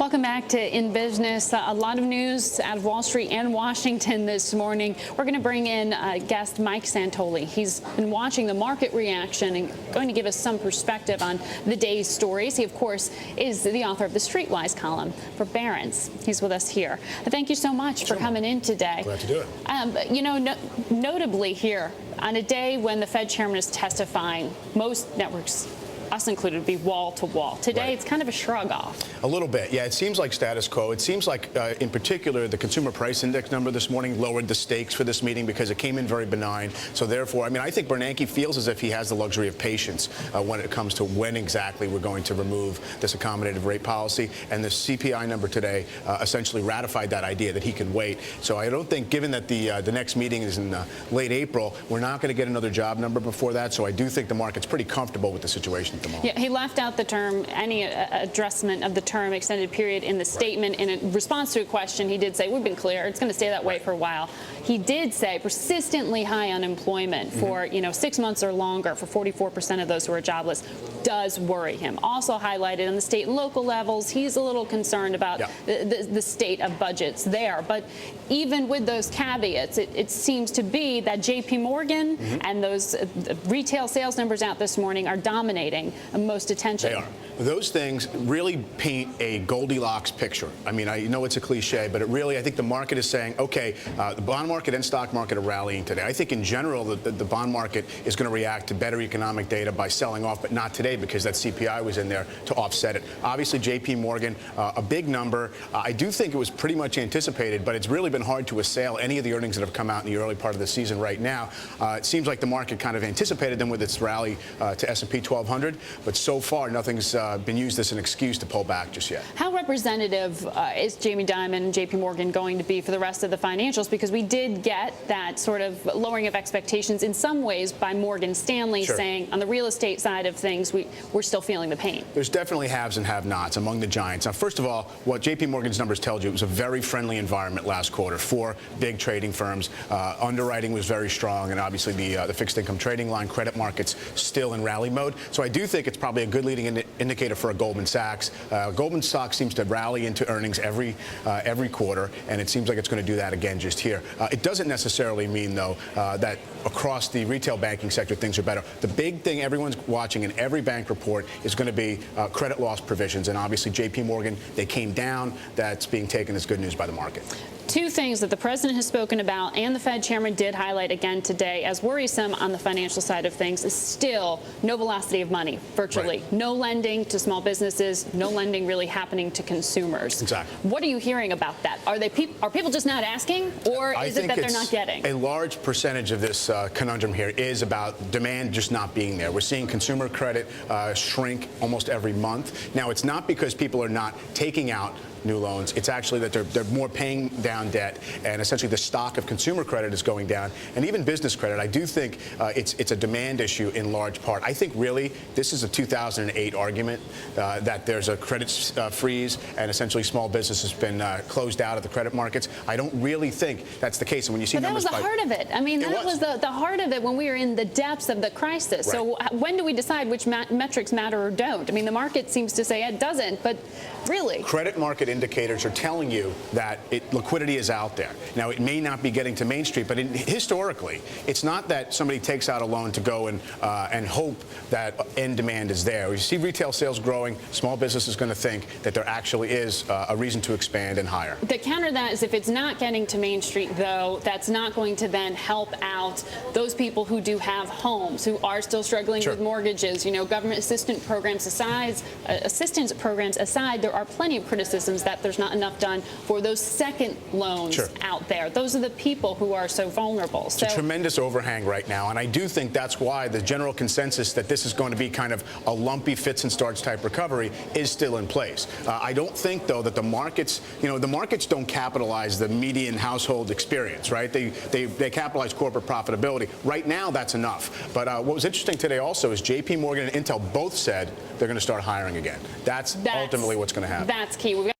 Welcome back to In Business. A lot of news out of Wall Street and Washington this morning. We're going to bring in guest Mike Santoli. He's been watching the market reaction and going to give us some perspective on the day's stories. He, of course, is the author of the Streetwise column for Barron. He's with us here. Thank you so much for coming in today. Glad to do it. You know, notably here, on a day when the Fed chairman is testifying, most networks, us included, would be wall to wall. Today, It's kind of a shrug off. A little bit, yeah. It seems like status quo. It seems like, in particular, the consumer price index number this morning lowered the stakes for this meeting because it came in very benign. So therefore, I mean, I think Bernanke feels as if he has the luxury of patience when it comes to when exactly we're going to remove this accommodative rate policy. And the CPI number today essentially ratified that idea that he can wait. So I don't think, given that the next meeting is in late April, we're not going to get another job number before that. So I do think the market's pretty comfortable with the situation at the moment. Yeah, he left out the term, any addressment of the term extended period in the statement. In response to a question, he did say, we've been clear, it's going to stay that way for a while. He did say persistently high unemployment for 6 months or longer for 44% of those who are jobless does worry him. Also highlighted on the state and local levels, he's a little concerned about the state of budgets there. But even with those caveats, it seems to be that J.P. Morgan and those retail sales numbers out this morning are dominating most attention. They are. Those things really paint a Goldilocks picture. I mean, I know it's a cliche, but it really, I think the market is saying, okay, the bond market and stock market are rallying today. I think in general, the bond market is going to react to better economic data by selling off, but not today because that CPI was in there to offset it. Obviously, J.P. Morgan, a big number. I do think it was pretty much anticipated, but it's really been hard to assail any of the earnings that have come out in the early part of the season right now. It seems like the market kind of anticipated them with its rally to S&P 1200, but so far, nothing's been used as an excuse to pull back just yet. How representative is Jamie Dimon and J.P. Morgan going to be for the rest of the financials? Because we did get that sort of lowering of expectations in some ways by Morgan Stanley saying on the real estate side of things, we're still feeling the pain. There's definitely haves and have-nots among the giants. Now, first of all, what J.P. Morgan's numbers tell you, it was a very friendly environment last quarter for big trading firms. Underwriting was very strong, and obviously the fixed income trading line, credit markets still in rally mode. So I do think it's probably a good leading indicator for a Goldman Sachs. Goldman Sachs seems to rally into earnings every quarter, and it seems like it's going to do that again just here. It doesn't necessarily mean, though, that across the retail banking sector things are better. The big thing everyone's watching in every bank report is going to be credit loss provisions, and obviously J.P. Morgan, they came down. That's being taken as good news by the market. Two things that the president has spoken about and the Fed chairman did highlight again today as worrisome on the financial side of things is still no velocity of money, virtually. No lending to small businesses, no lending really happening to consumers. Exactly. What are you hearing about that? Are people just not asking, or is it that they're not getting? A large percentage of this conundrum here is about demand just not being there. We're seeing consumer credit shrink almost every month. Now, it's not because people are not taking out new loans. It's actually that they're more paying down debt, and essentially the stock of consumer credit is going down, and even business credit. I do think it's a demand issue in large part. I think really this is a 2008 argument that there's a credit freeze and essentially small business has been closed out of the credit markets. I don't really think that's the case. And when you see numbers, that was the heart of it. I mean, that was the heart of it when we were in the depths of the crisis. So when do we decide which metrics matter or don't? I mean, the market seems to say it doesn't, but really, credit market indicators are telling you that liquidity is out there. Now, it may not be getting to Main Street, but historically, it's not that somebody takes out a loan to go and hope that end demand is there. We see retail sales growing. Small business is going to think that there actually is a reason to expand and hire. The counter to that is if it's not getting to Main Street, though, that's not going to then help out those people who do have homes, who are still struggling with mortgages. You know, government assistance programs aside, there are plenty of criticisms that there's not enough done for those second loans out there. Those are the people who are so vulnerable. It's a tremendous overhang right now, and I do think that's why the general consensus that this is going to be kind of a lumpy fits and starts type recovery is still in place. I don't think, though, that the markets, the markets don't capitalize the median household experience, right? They capitalize corporate profitability. Right now, that's enough. But what was interesting today also is J.P. Morgan and Intel both said they're going to start hiring again. That's ultimately what's going to happen. That's key.